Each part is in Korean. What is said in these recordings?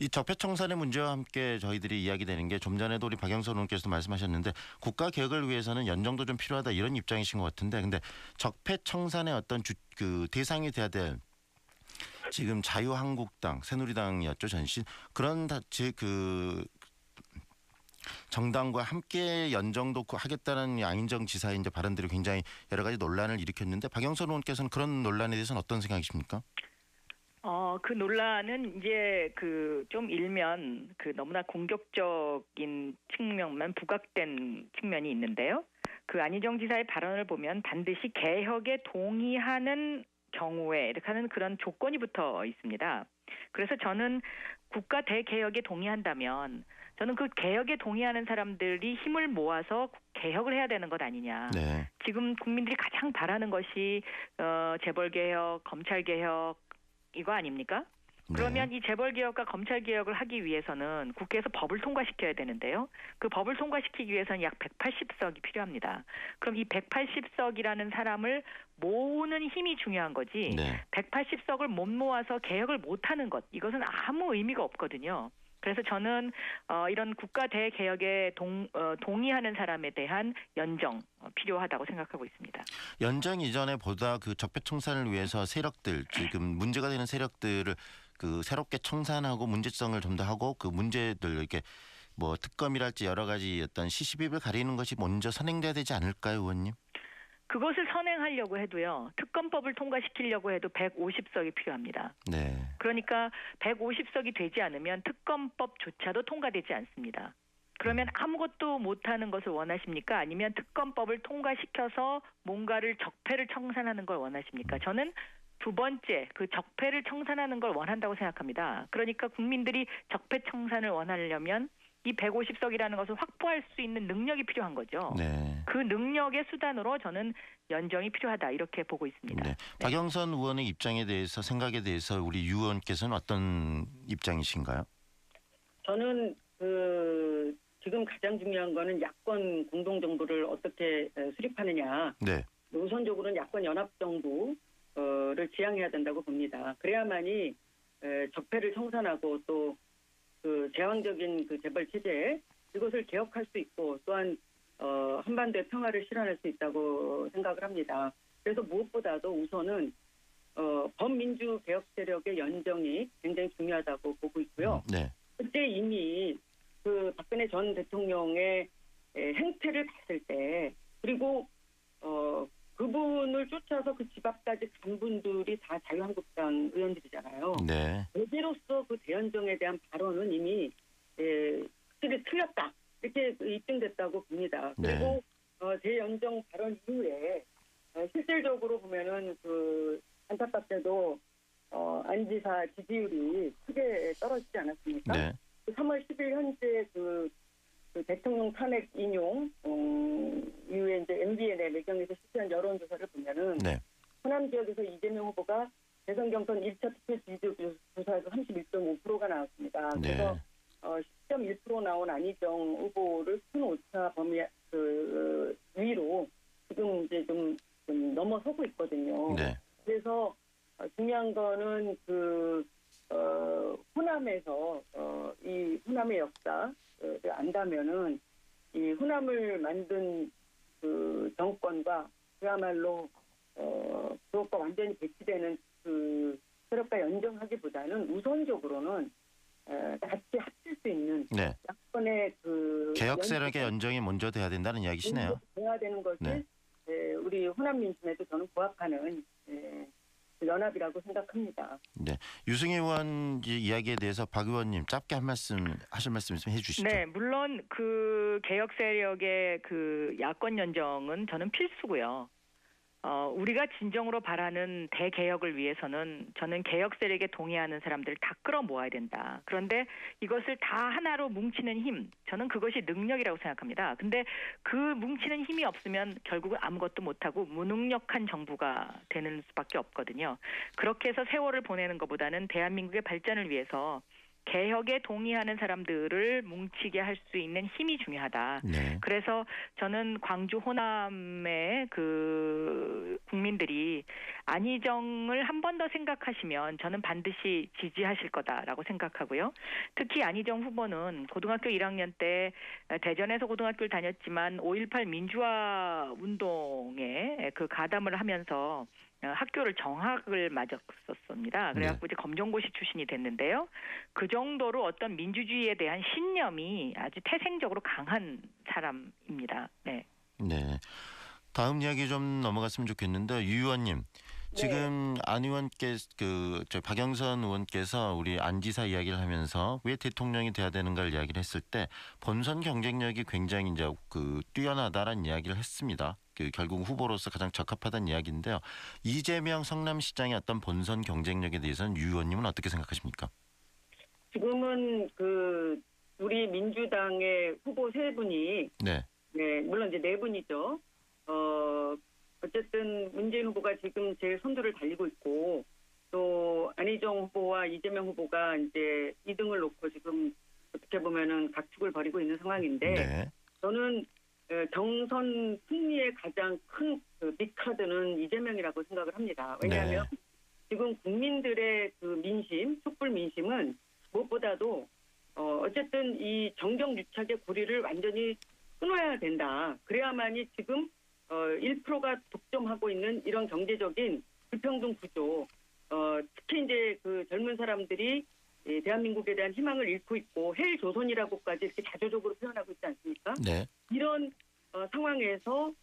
이 적폐청산의 문제와 함께 저희들이 이야기되는 게 좀 전에도 우리 박영선 의원께서도 말씀하셨는데 국가 개혁을 위해서는 연정도 좀 필요하다 이런 입장이신 것 같은데 근데 적폐청산의 어떤 그 대상이 돼야 될 지금 자유한국당, 새누리당이었죠 전신 그런 그 정당과 함께 연정도 하겠다는 양인정 지사의 이제 발언들이 굉장히 여러 가지 논란을 일으켰는데 박영선 의원께서는 그런 논란에 대해서는 어떤 생각이십니까? 그 논란은 이제 좀 일면 너무나 공격적인 측면만 부각된 측면이 있는데요. 안희정 지사의 발언을 보면 반드시 개혁에 동의하는 경우에 이렇게 하는 그런 조건이 붙어 있습니다. 그래서 저는 국가 대개혁에 동의한다면 저는 그 개혁에 동의하는 사람들이 힘을 모아서 개혁을 해야 되는 것 아니냐. 네. 지금 국민들이 가장 바라는 것이 재벌개혁, 검찰개혁 이거 아닙니까? 그러면 네. 이 재벌개혁과 검찰개혁을 하기 위해서는 국회에서 법을 통과시켜야 되는데요. 그 법을 통과시키기 위해서는 약 180석이 필요합니다. 그럼 이 180석이라는 사람을 모으는 힘이 중요한 거지 네. 180석을 못 모아서 개혁을 못하는 것 이것은 아무 의미가 없거든요. 그래서 저는 이런 국가 대개혁에 동의하는 사람에 대한 연정 필요하다고 생각하고 있습니다. 연정 이전에 보다 그 적폐청산을 위해서 세력들 지금 문제가 되는 세력들을 새롭게 청산하고 문제성을 좀 더 하고 그 문제들 이렇게 뭐 특검이랄지 여러 가지 어떤 시시비비를 가리는 것이 먼저 선행돼야 되지 않을까요, 의원님? 그것을 선행하려고 해도요. 특검법을 통과시키려고 해도 150석이 필요합니다. 네. 그러니까 150석이 되지 않으면 특검법조차도 통과되지 않습니다. 그러면 아무것도 못하는 것을 원하십니까? 아니면 특검법을 통과시켜서 뭔가를 적폐를 청산하는 걸 원하십니까? 저는 두 번째 적폐를 청산하는 걸 원한다고 생각합니다. 그러니까 국민들이 적폐 청산을 원하려면 이 150석이라는 것을 확보할 수 있는 능력이 필요한 거죠. 네. 그 능력의 수단으로 저는 연정이 필요하다 이렇게 보고 있습니다. 네. 박영선 의원의 입장에 대해서 생각에 대해서 우리 유 의원께서는 어떤 입장이신가요? 저는 지금 가장 중요한 거는 야권 공동정부를 어떻게 수립하느냐. 네. 우선적으로는 야권 연합정부를 지향해야 된다고 봅니다. 그래야만이 적폐를 청산하고 또 제왕적인 재벌 체제 이것을 개혁할 수 있고 또한 한반도의 평화를 실현할 수 있다고 생각을 합니다. 그래서 무엇보다도 우선은 범민주 개혁 세력의 연정이 굉장히 중요하다고 보고 있고요. 네. 그때 이미 박근혜 전 대통령의 행태를 봤을 때 그리고 그분을 쫓아서 그 집 앞까지 간 분들이 다 자유한국당 의원들이잖아요. 네. 대제로서 대연정에 대한 발언은 이미 확실히 틀렸다. 이렇게 입증됐다고 봅니다. 그리고 대연정 발언 이후에 실질적으로 보면은 안타깝게도 안 지사 지지율이 크게 떨어지지 않았습니까? 네. 3월 10일 현재 대통령 탄핵 인용 이후에 이제 MBN의 매경에서 실시한 여론조사를 보면은 네. 호남 지역에서 이재명 후보가 대선 경선 1차 투표 지지율 조사에서 31.5%가 나왔습니다. 그래서 10.1% 나온 안희정 후보를 큰 오차 범위 위로 지금 이제 좀 넘어서고 있거든요. 네. 그래서 중요한 거는 호남에서 이 호남의 역사를 안다면은 이 호남을 만든 정권과 그야말로 그것과 완전히 배치되는 세력과 연정하기보다는 우선적으로는 같이 합칠 수 있는 네. 야권의 개혁 세력의 연정이 먼저 돼야 된다는 이야기시네요. 돼야 되는 것이 네. 우리 호남 민심에도 저는 부합하는 연합이라고 생각합니다. 네, 유승희 의원 이야기에 대해서 박 의원님 짧게 하실 말씀 좀 해주시죠. 네, 물론 개혁 세력의 야권 연정은 저는 필수고요. 우리가 진정으로 바라는 대개혁을 위해서는 저는 개혁 세력에 동의하는 사람들을 다 끌어모아야 된다. 그런데 이것을 다 하나로 뭉치는 힘, 저는 그것이 능력이라고 생각합니다. 근데 그 뭉치는 힘이 없으면 결국은 아무것도 못하고 무능력한 정부가 되는 수밖에 없거든요. 그렇게 해서 세월을 보내는 것보다는 대한민국의 발전을 위해서 개혁에 동의하는 사람들을 뭉치게 할 수 있는 힘이 중요하다. 네. 그래서 저는 광주 호남의 그 국민들이 안희정을 한 번 더 생각하시면 저는 반드시 지지하실 거다라고 생각하고요. 특히 안희정 후보는 고등학교 1학년 때 대전에서 고등학교를 다녔지만 5.18 민주화 운동에 그 가담을 하면서 학교를 정학을 맞았었습니다. 그래갖고 이제 검정고시 출신이 됐는데요. 그 정도로 어떤 민주주의에 대한 신념이 아주 태생적으로 강한 사람입니다. 네. 네. 다음 이야기 좀 넘어갔으면 좋겠는데 유 의원님. 지금 안 의원께 저 박영선 의원께서 우리 안 지사 이야기를 하면서 왜 대통령이 돼야 되는가를 이야기를 했을 때 본선 경쟁력이 굉장히 이제 뛰어나다라는 이야기를 했습니다. 결국 후보로서 가장 적합하다는 이야기인데요. 이재명 성남시장의 어떤 본선 경쟁력에 대해서는 유 의원님은 어떻게 생각하십니까? 지금은 우리 민주당의 후보 세 분이 네. 네, 물론 이제 네 분이죠. 어쨌든 문재인 후보가 지금 제일 선두를 달리고 있고 또 안희정 후보와 이재명 후보가 이제 2등을 놓고 지금 어떻게 보면은 각축을 벌이고 있는 상황인데 네. 저는 경선 승리의 가장 큰 빅카드는 이재명이라고 생각을 합니다. 왜냐하면 지금 국민들의 그 민심, 촛불 민심은 무엇보다도 어쨌든 이 정경유착의 고리를 완전히 끊어야 된다. 그래야만이 지금 1%가 독점하고 있는 이런 경제적인 불평등 구조, 특히 이제 그 젊은 사람들이 대한민국에 대한 희망을 잃고 있고 헬조선이라고까지 이렇게 자조적으로 표현하고 있지 않습니까? 네. 이런 상황에서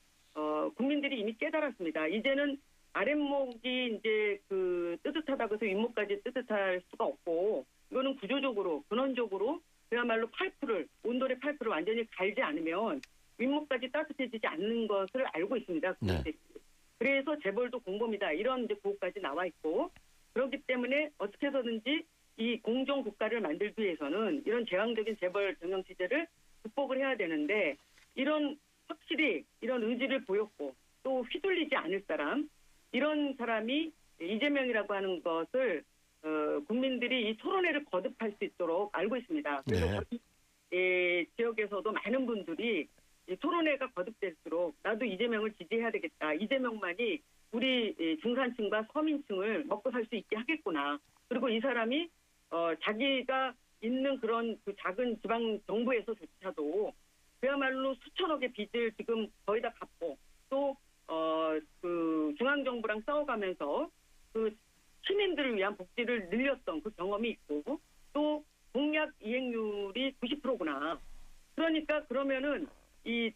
국민들이 이미 깨달았습니다. 이제는 아랫목이 이제 뜨뜻하다고 해서 윗목까지 뜨뜻할 수가 없고 이거는 구조적으로 근원적으로 그야말로 온돌의 파이프를 완전히 갈지 않으면 윗목까지 따뜻해지지 않는 것을 알고 있습니다. 네. 그래서 재벌도 공범이다. 이런 이제 구호까지 나와 있고 그렇기 때문에 어떻게 해서든지 이 공정 국가를 만들기 위해서는 이런 제왕적인 재벌 경영 체제를 극복을 해야 되는데 확실히 이런 의지를 보였고 또 휘둘리지 않을 사람 이런 사람이 이재명이라고 하는 것을 국민들이 이 토론회를 거듭할 수 있도록 알고 있습니다. 그래서 지역에서도 많은 분들이 이 토론회가 거듭될수록 나도 이재명을 지지해야 되겠다. 이재명만이 우리 중산층과 서민층을 먹고 살 수 있게 하겠구나. 그리고 이 사람이 자기가 있는 그런 작은 지방 정부에서조차도 그야말로 수천억의 빚을 지금 거의 다 갚고 또 중앙 정부랑 싸워가면서 시민들을 위한 복지를 늘렸던 그 경험이 있고 또 공약 이행률이 90%구나. 그러니까 그러면은 이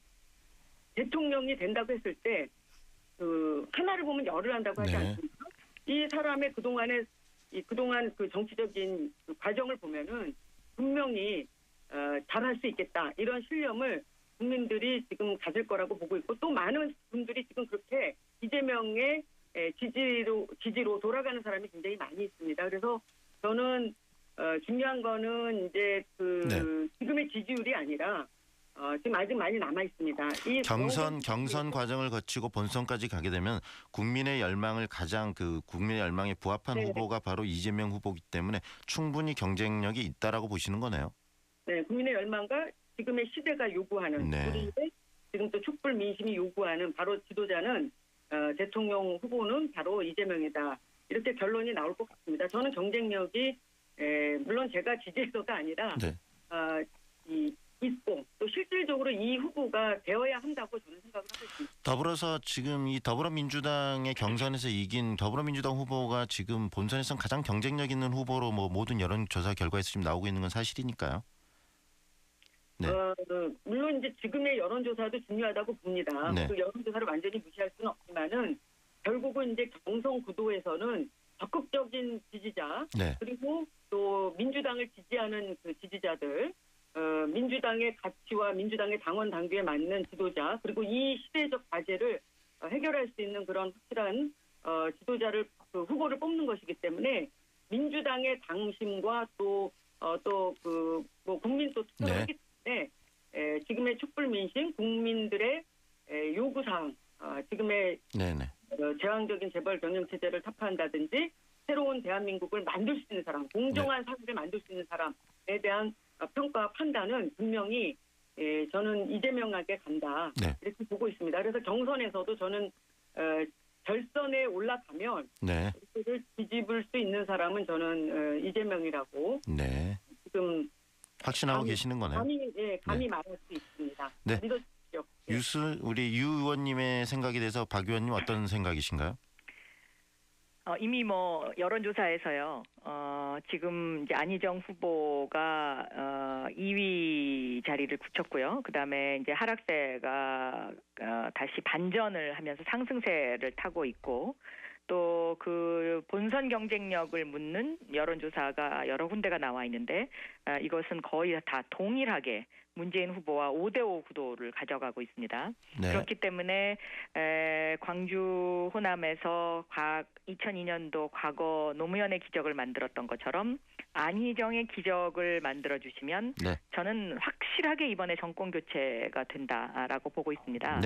대통령이 된다고 했을 때 하나를 보면 열을 한다고 하지 않습니까? 이 사람의 그동안 그 정치적인 과정을 보면은 분명히 잘할 수 있겠다 이런 신념을 국민들이 지금 가질 거라고 보고 있고 또 많은 분들이 지금 그렇게 이재명의 지지로 돌아가는 사람이 굉장히 많이 있습니다. 그래서 저는 중요한 거는 이제 지금의 지지율이 아니라 지금 아직 많이 남아 있습니다. 이 경선 과정을 거치고 본선까지 가게 되면 국민의 열망에 부합한 후보가 바로 이재명 후보이기 때문에 충분히 경쟁력이 있다라고 보시는 거네요. 네, 국민의 열망과 지금의 시대가 요구하는 우리의 지금 또 촛불 민심이 요구하는 바로 지도자는 대통령 후보는 바로 이재명이다. 이렇게 결론이 나올 것 같습니다. 저는 경쟁력이 물론 제가 지지해서가 아니라 있고 또 실질적으로 이 후보가 되어야 한다고 저는 생각을 하고 있습니다. 더불어서 지금 이 더불어민주당의 경선에서 이긴 더불어민주당 후보가 지금 본선에서 가장 경쟁력 있는 후보로 모든 여론조사 결과에서 지금 나오고 있는 건 사실이니까요. 네. 물론 이제 지금의 여론조사도 중요하다고 봅니다. 네. 그 여론조사를 완전히 무시할 수는 없지만은 결국은 이제 경선 구도에서는 적극적인 지지자 그리고 또 민주당을 지지하는 그 지지자들 민주당의 가치와 민주당의 당원 당규에 맞는 지도자 그리고 이 시대적 과제를 해결할 수 있는 그런 확실한 지도자를 후보를 뽑는 것이기 때문에 민주당의 당심과 또 국민 또 투표를 하기 때문에 지금의 촛불 민심 국민들의 요구사항 지금의 제왕적인 재벌 경영 체제를 타파한다든지 새로운 새로운 대한민국을 만들 수 있는 사람, 공정한 사회를 만들 수 있는 사람에 대한 평가 판단은 분명히 저는 이재명에게 간다. 네. 이렇게 보고 있습니다. 그래서 경선에서도 저는 결선에 올라가면 네. 그를 뒤집을 수 있는 사람은 저는 이재명이라고 네. 지금 확신하고 계시는 거네요. 감히 말할 수 있습니다. 네. 믿어주십시오. 우리 유 의원님의 생각에 대해서 박 의원님 어떤 생각이신가요? 이미 여론조사에서요. 지금 이제 안희정 후보가 2위 자리를 굳혔고요. 그다음에 이제 하락세가 다시 반전을 하면서 상승세를 타고 있고, 또 그 본선 경쟁력을 묻는 여론조사가 여러 군데가 나와 있는데 이것은 거의 다 동일하게 문재인 후보와 5대5 구도를 가져가고 있습니다. 네. 그렇기 때문에 광주 호남에서 2002년도 과거 노무현의 기적을 만들었던 것처럼 안희정의 기적을 만들어주시면 네. 저는 확실하게 이번에 정권 교체가 된다라고 보고 있습니다. 네.